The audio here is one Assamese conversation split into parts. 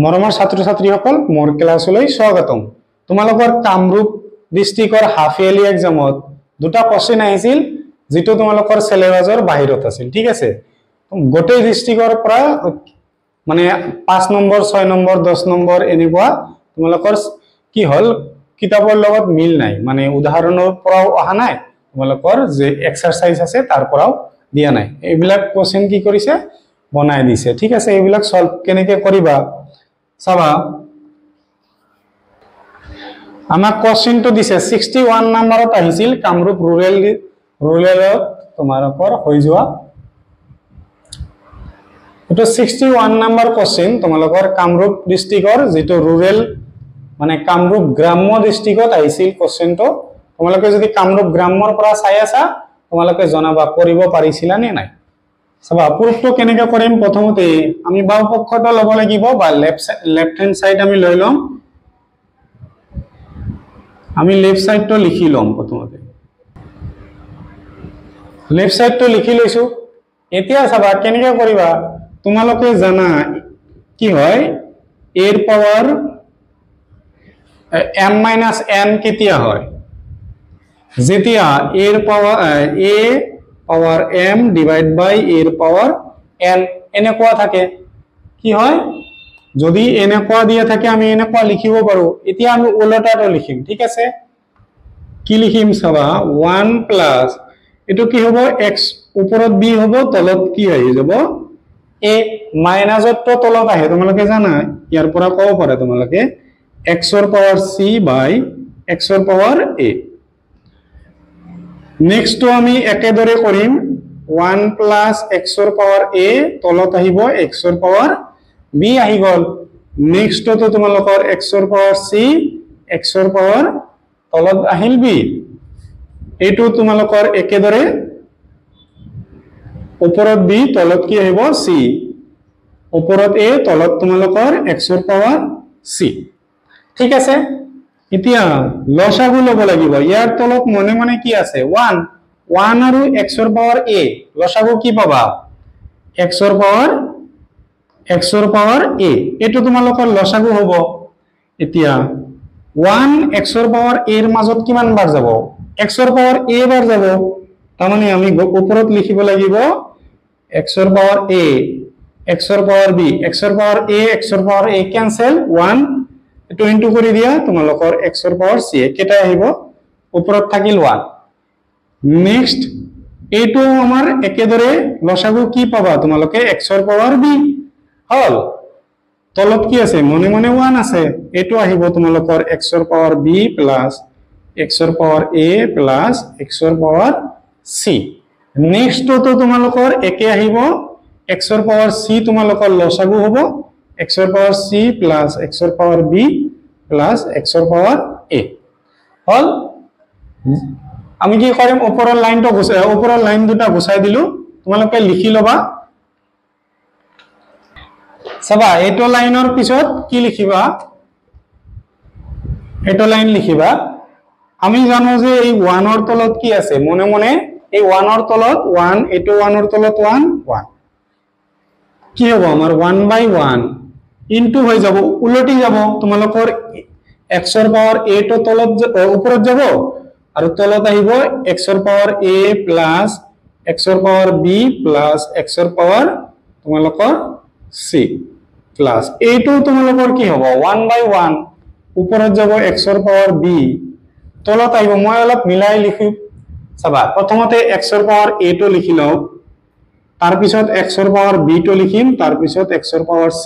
মৰমৰ ছাত্ৰ ছাত্ৰীসকল মোৰ ক্লাছলৈ স্বাগতম তোমালোকৰ কামৰূপ ডিস্ট্ৰিক্টৰ হাফ ইয়াৰলি এক্সামত দুটা কোশ্চেন আহিছিল যেটো তোমালোকৰ সিলেবাসৰ বাহিৰত আছিল ঠিক আছে গোটেই ডিস্ট্ৰিক্টৰ পৰা মানে 5 নম্বৰ 6 নম্বৰ 10 নম্বৰ এনেকুৱা তোমালোকৰ কি হল কিতাপৰ লগত মিল নাই মানে উদাহৰণৰ পৰাও অহা নাই তোমালোকৰ যে এক্সাৰসাইজ আছে তাৰ পৰাও দিয়া নাই এইবিলাক কোশ্চেন কি কৰিছে বনাই দিছে ঠিক আছে এইবিলাক সলভ কেনেকৈ কৰিবা চাবা আমাক কোশ্চেনটো দিছে 61 নম্বৰত আহিছিল কামৰূপ ৰুৰেলত তোমালোকৰ হৈ যোৱা এটো 61 নম্বৰ কোশ্চেন তোমালোকৰ কামৰূপ ডিস্ট্ৰিক্টৰ যেটো ৰুৰেল মানে কামৰূপ গ্ৰাম্য ডিস্ট্ৰিক্টত আহিছিল কোশ্চেনটো তোমালোকে যদি কামৰূপ গ্ৰাম্যৰ পৰা চাই আছা তোমালোকে জনাবা কৰিব পাৰিছিলা নে নাই সবা পুৰুষটো কেনেকৈ কৰিম প্ৰথমতে আমি বাও পক্ষটো লব লাগিব বা লেফট হ্যান্ড সাইড আমি লৈ লম আমি লেফট সাইডটো লিখি লম প্ৰথমতে লেফট সাইডটো লিখি লৈছো এতিয়া সবা কেনেকৈ কৰিবা তোমালোকে জানা কি হয় এর পাওয়ার m - n কেতিয়া হয় যেতিয়া এর পাওয়ার a পাওয়ার m ডিভাইড বাই এর পাওয়ার n এনেকুৱা থাকে কি হয় যদি এনেকুৱা দিয়া থাকে আমি এনেকুৱা লিখিব পাৰো এতিয়া আমি উল্টাটো লিখিম ঠিক আছে কি লিখিম চাবা 1 প্লাস এটো কি হ'ব x ওপৰত b হ'ব তলত কি আহি যাব a মাইনাসটো তলত আহে তোমালোকে জানা ইয়াৰ পৰা কব পাৰা তোমালোকে x ৰ পাওয়াৰ c বাই x ৰ পাওয়াৰ a নেক্সট তো আমি একেদৰে কৰিম 1 প্লাস x ৰ পাওয়াৰ a তলত আহিব x ৰ পাওয়াৰ b আহি গল নেক্সট তো তোমালোকৰ x ৰ পাওয়াৰ c x ৰ পাওয়াৰ তলত আহিল b এটো তোমালোকৰ একেদৰে ওপৰত b তলত কি আহিব c ওপৰত a তলত তোমালোকৰ x ৰ পাওয়াৰ c ঠিক আছে এতিয়া লসাগু লব লাগিব ইয়াৰ তলত মনে মনে কি আছে 1 আৰু x ৰ পাওয়াৰ a লসাগু কি পাবা x ৰ পাওয়াৰ a এটো তোমালোকৰ লসাগু হ'ব এতিয়া 1 x ৰ পাওয়াৰ a এৰ মাজত কিমান বাৰ যাব x ৰ পাওয়াৰ a বাৰ যাব তাৰ মানে আমি ওপৰত লিখিব লাগিব x ৰ পাওয়াৰ a x ৰ পাওয়াৰ b x ৰ পাওয়াৰ a x ৰ পাওয়াৰ a ক্যান্সেল 1 এটো ইনটু কৰি দিয়া তোমালোকৰ x ৰ পাওয়াৰ c কেটা আহিব ওপৰত থাকিল 1 নেক্সট এটো আমাৰ একেদৰে লসাগু কি পাবা তোমালোকে x ৰ পাওয়ার b হল তলত কি আছে মনে মনে 1 আছে এটো আহিব তোমালোকৰ x ৰ পাওয়াৰ b প্লাস x ৰ পাওয়াৰ a প্লাস x ৰ পাওয়াৰ c নেক্সট তো তোমালোকৰ একে আহিব x ৰ পাওয়াৰ c তোমালোকৰ লসাগু হ'ব x ৰ পাওয়াৰ c প্লাস x ৰ পাওয়াৰ b প্লাস x ৰ পাওয়াৰ a হল আমি কি কৰিম ওপৰৰ লাইনটো গুছাই ওপৰৰ লাইন দুটা গুছাই দিলু তোমালোকে লিখি লবা সবা এটো লাইনৰ পিছত কি লিখিবা এটো লাইন লিখিবা আমি জানো যে এই 1 ৰ তলত কি আছে মনে মনে এই 1 ৰ তলত 1 এটো 1 ৰ তলত 1 1 কি হ'ব আমাৰ 1/1 ইনটু হৈ যাব উলটি যাব তোমালোকৰ x ৰ পাওয়াৰ a তো তলত ওপৰত যাব আৰু তলত আহিব x ৰ পাওয়াৰ a প্লাস x ৰ পাওয়াৰ b প্লাস x ৰ পাওয়াৰ তোমালোকৰ c প্লাস a2 তোমালোকৰ কি হ'ব 1/1 ওপৰত যাব x ৰ পাওয়াৰ b তলত আহিব মই অলপ মিলাই লিখিম চাবা প্ৰথমতে x ৰ পাওয়াৰ a তো লিখি লও তাৰ পিছত x ৰ পাওয়াৰ b তো লিখিম তাৰ পিছত x ৰ পাওয়াৰ c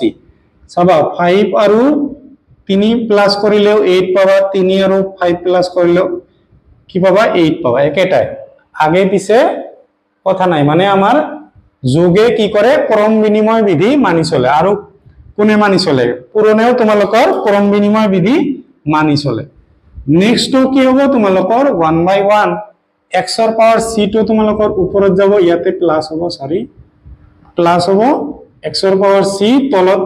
চাবা 5 আৰু 3 প্লাস কৰিলেও 8 পাবা 3 আৰু 5 প্লাস কৰিলেও কি পাবা 8 পাবা একেটাই আগে পিছে কথা নাই মানে আমাৰ যোগে কি কৰে ক্ৰম বিনিময় বিধি মানি চলে আৰু কোনে মানি চলে পুৰণেও তোমালোকৰ ক্ৰম বিনিময় বিধি মানি চলে নেক্সট কি হ'ব তোমালোকৰ 1/1 x ৰ পাওয়াৰ c তো তোমালোকৰ ওপৰত যাব ইয়াতে প্লাস হ'ব সৰি প্লাস হ'ব x ৰ পাওয়াৰ c তলত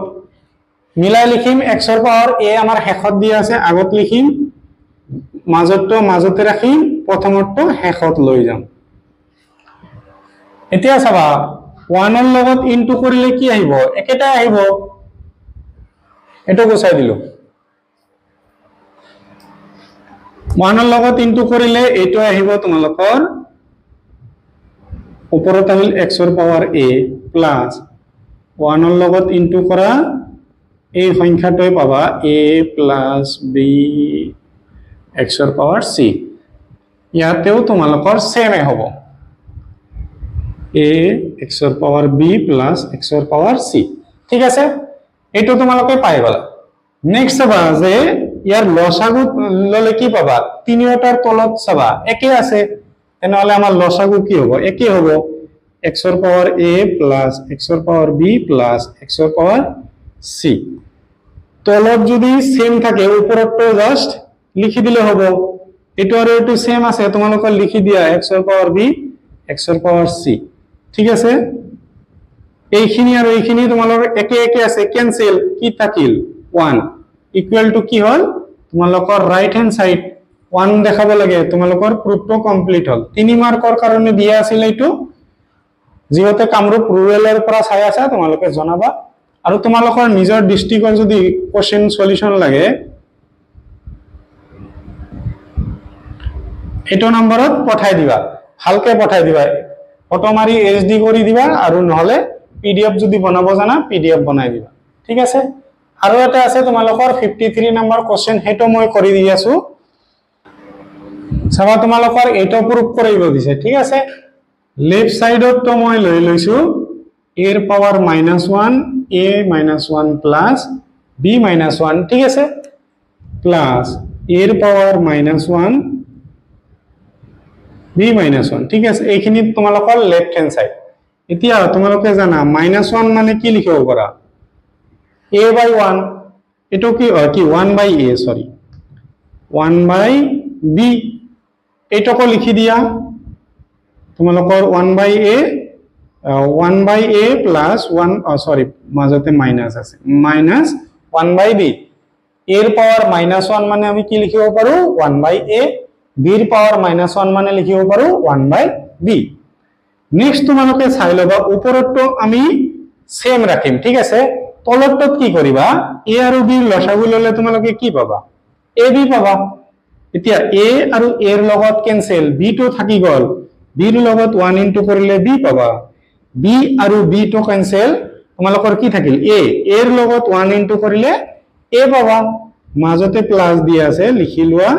মিলাই লিখিম x ৰ পাওয়াৰ a আমাৰ হেখত দিয়া আছে আগত লিখিম মাজতে ৰাখিম প্ৰথমটো হেখত লৈ যাম এতিয়া চাবা 1 ৰ লগত ইনটু কৰিলে কি আহিব একেটা আহিব এটো গুছাই দিলো 1 ৰ লগত ইনটু কৰিলে এটো আহিব তোমালোকৰ ওপৰত আহিল x ৰ পাৱাৰ a প্লাস 1 ৰ লগত ইনটু কৰা এই সংখ্যাটোই পাবা a প্লাস b x ৰ পাৱাৰ c ইয়াতেও তোমালোকৰ সেম হ'ব a x ৰ পাৱাৰ b প্লাস x ৰ পাৱাৰ c ঠিক আছে এটো তোমালোকে পাই গলা নেক্সট চাবা যে ইয়াৰ লসাগু ললে কি পাবা তিনিওটাৰ তলত চাবা একে আছে তেনেহলে আমাৰ লসাগু কি হ'ব একে হ'ব x ৰ পাৱাৰ a প্লাস x ৰ পাৱাৰ b প্লাস x ৰ পাৱাৰ c তলত যদি সেম থাকে ওপৰটো জাস্ট লিখি দিলে হ'ব এটো আৰু এটো সেম আছে তোমালোকে লিখি দিয়া x ৰ পাৱাৰ b x ৰ পাৱাৰ c ঠিক আছে এইখিনি আৰু এইখিনি তোমালোকৰ একে একে আছে ক্যান্সেল কি থাকিল 1 ইকুয়াল টু কি হল তোমালোকৰ ৰাইট হ্যান্ড সাইড 1 দেখাব লাগে তোমালোকৰ প্ৰুফটো কমপ্লিট হল 3 মাৰ্কৰ কাৰণে দিয়া আছিল এইটো যিহতে কামৰূপ ৰুৰালৰ পৰা চাই আছে তোমালোকে জনাবা আৰু তোমালোকৰ নিজৰ ডিস্ট্ৰিক্টৰ যদি কোশ্চেন সলিউশন লাগে এটো নম্বৰত পঠাই দিবা ভালকে পঠাই দিবা ফটো মাৰি এইচডি কৰি দিবা আৰু নহলে পিডিএফ যদি বনাব জানা পিডিএফ বনাই দিবা ঠিক আছে আৰু এটা আছে তোমালোকৰ 53 নম্বৰ কোশ্চেন হেটো মই কৰি দি আছো সবা তোমালোকৰ এটো প্ৰুফ কৰিব দিছে ঠিক আছে লেফট সাইডত তো মই লৈ লৈছো a ৰ পাৱাৰ -1 a -1 প্লাস b -1 ঠিক আছে প্লাস a ৰ পাৱাৰ -1 b -1 ঠিক আছে এইখিনি তোমালোকৰ লেফট হ্যান্ড সাইড এতিয়া তোমালোকে জানা -1 মানে কি লিখিব পাৰা a by 1 এটো কি 1 by a সৰি 1 by b এটকো লিখি দিয়া তোমালোকৰ 1 by a plus 1 সৰি মাজতে মাইনাস আছে minus 1 by b a ৰ পাৱাৰ -1 মানে আমি কি লিখিব পাৰো 1 by a b ৰ পাৱাৰ -1 মানে লিখিব পাৰো 1 by b নেক্সট তোমালোকে চাই লবা ওপৰটো আমি সেম ৰাখিম ঠিক আছে তলতত কি কৰিবা a আৰু b ৰ লসাগু ললে তোমালোকে কি পাবা ab পাবা এতিয়া a আৰু a ৰ লগত ক্যান্সেল b টো থাকি গল b ৰ লগত 1 ইনটু কৰিলে b পাবা b আৰু b টো ক্যান্সেল তোমালোকৰ কি থাকিল a ৰ লগত 1 ইনটু কৰিলে a পাবা মাজতে প্লাস দিয়া আছে লিখি লোৱা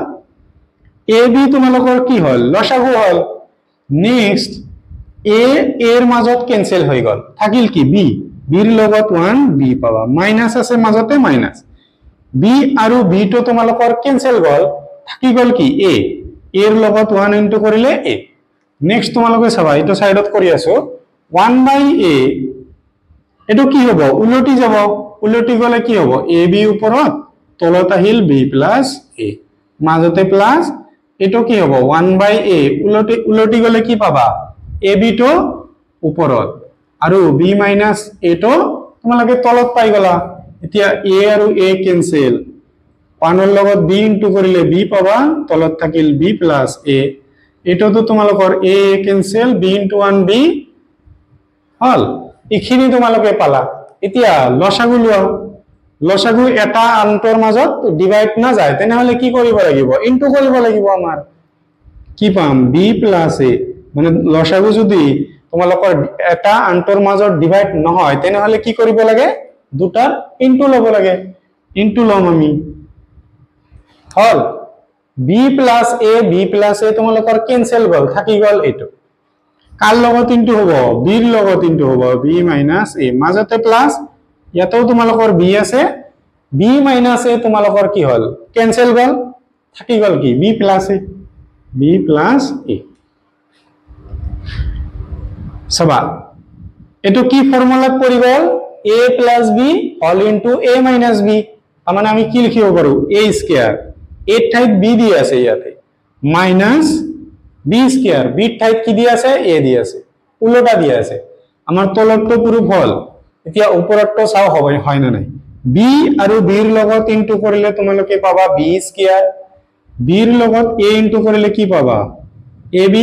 ab তোমালোকৰ কি হল লসাগু হল নেক্সট a এৰ মাজত ক্যান্সেল হৈ গল থাকিল কি b b ৰ লগত 1 b পাবা মাইনাস আছে মাজতে মাইনাস b আৰু b টো তোমালোকৰ ক্যান্সেল গল থাকি গল কি a এৰ লগত 1 ইনটু কৰিলে a নেক্সট তোমালোকে চাবা এটো সাইডত কৰি আছো 1 by a এটো কি হ'ব উলটি যাব উলটি গলে কি হ'ব ab ওপৰত তলত আহিল b plus a মাজতে প্লাস এটো কি হ'ব 1 by a উলটি গলে কি পাবা ab টো ওপৰত আৰু b minus a টো তোমালোকে তলত পাই গলা এতিয়া a আৰু a ক্যান্সেল 1 ৰ লগত b ইনটু কৰিলে b পাবা তলত থাকিল b plus a এটো তো তোমালোকৰ a cancel b into 1 b হল ইখিনি তোমালোকে পালা এতিয়া লসাগু লোৱা লসাগু এটা আনটোৰ মাজত ডিভাইড না যায় তেনেহলে কি কৰিব লাগিব ইনটু কৰিব লাগিব আমাৰ কি পাম b plus a মানে লসাগু যদি তোমালোকৰ এটা আনটোৰ মাজত ডিভাইড নহয় তেনেহলে কি কৰিব লাগে দুটাৰ ইনটু লব লাগে ইনটু লম আমি হল b plus a তোমালোকৰ ক্যান্সেল গল থাকি গল এটো কাৰ লগত ইনটু হ'ব b ৰ লগত ইনটু হ'ব b minus a মাজতে প্লাস ইয়াতেও তোমালোকৰ b আছে b minus a তোমালোকৰ কি হল ক্যান্সেল গল থাকি গল কি b plus a সবা এটো কি ফর্মুলা কৰি গল a plus b all into a minus b মানে আমি কি লিখিব পাৰো a স্কয়ার a ঠাইত b দি আছে ইয়াতে মাইনাস b স্কয়ার b ঠাইত কি দি আছে a দি আছে উল্টা দি আছে আমাৰ তলতটো পুৰো হল এতিয়া ওপৰতটো চাও হবে হয় না নাই b আৰু b ৰ লগত ইনটু কৰিলে তোমালোকে পাবা b স্কয়াৰ b ৰ লগত a ইনটু কৰিলে কি পাবা ab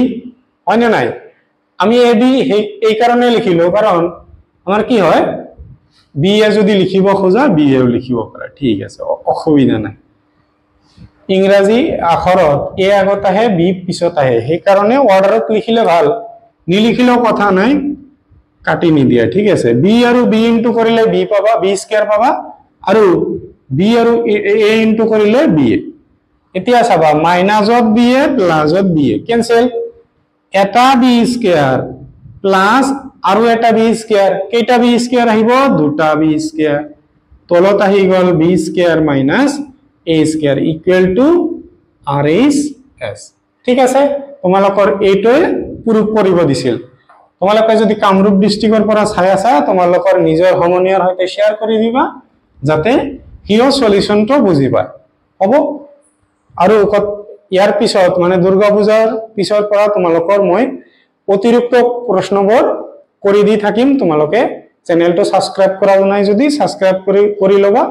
হয় না নাই আমি ab এই কারণে লিখিলো কারণ আমার কি হয় বি এ যদি লিখিব খোজা বি এও লিখিব পাৰা ঠিক আছে অসুবিধা নাই ইংৰাজী আখৰত এ আগত আহে বি পিছত আহে সেই কাৰণে অৰ্ডাৰত লিখিলে ভাল নিলিখিলেও কথা নাই কাটি নিদিয়া ঠিক আছে বি আৰু বি ইনটু কৰিলে বি পাবা বি স্কয়াৰ পাবা আৰু বি আৰু এ ইনটু কৰিলে বি এতিয়া চাবা মাইনাসত বি এ প্লাসত বি এ কেনসেল এটা বি স্কয়াৰ প্লাস আৰু এটা বি স্কয়াৰ কেইটা বি স্কয়াৰ আহিব দুটা বি স্কয়াৰ তলত আহি গল B square minus a square equal to r h s ঠিক আছে তোমালোকৰ এইটোৱে প্ৰুফ কৰিব দিছিল তোমালোকে যদি কামৰূপ ডিস্ট্ৰিক্টৰ পৰা চাই আছা তোমালোকৰ নিজৰ সমনীয়াৰ সৈতে শেয়াৰ কৰি দিবা যাতে হিও সলিউশনটো বুজিবা হ'ব আৰু ইয়াৰ পিছত মানে দুৰ্গা পূজাৰ পিছৰ পৰা তোমালোকৰ মই অতিৰিক্ত প্ৰশ্নবোৰ কৰি দি থাকিম তোমালোকে চেনেলটো সাবস্ক্ৰাইব কৰা নাই যদি সাবস্ক্ৰাইব কৰি ল'বা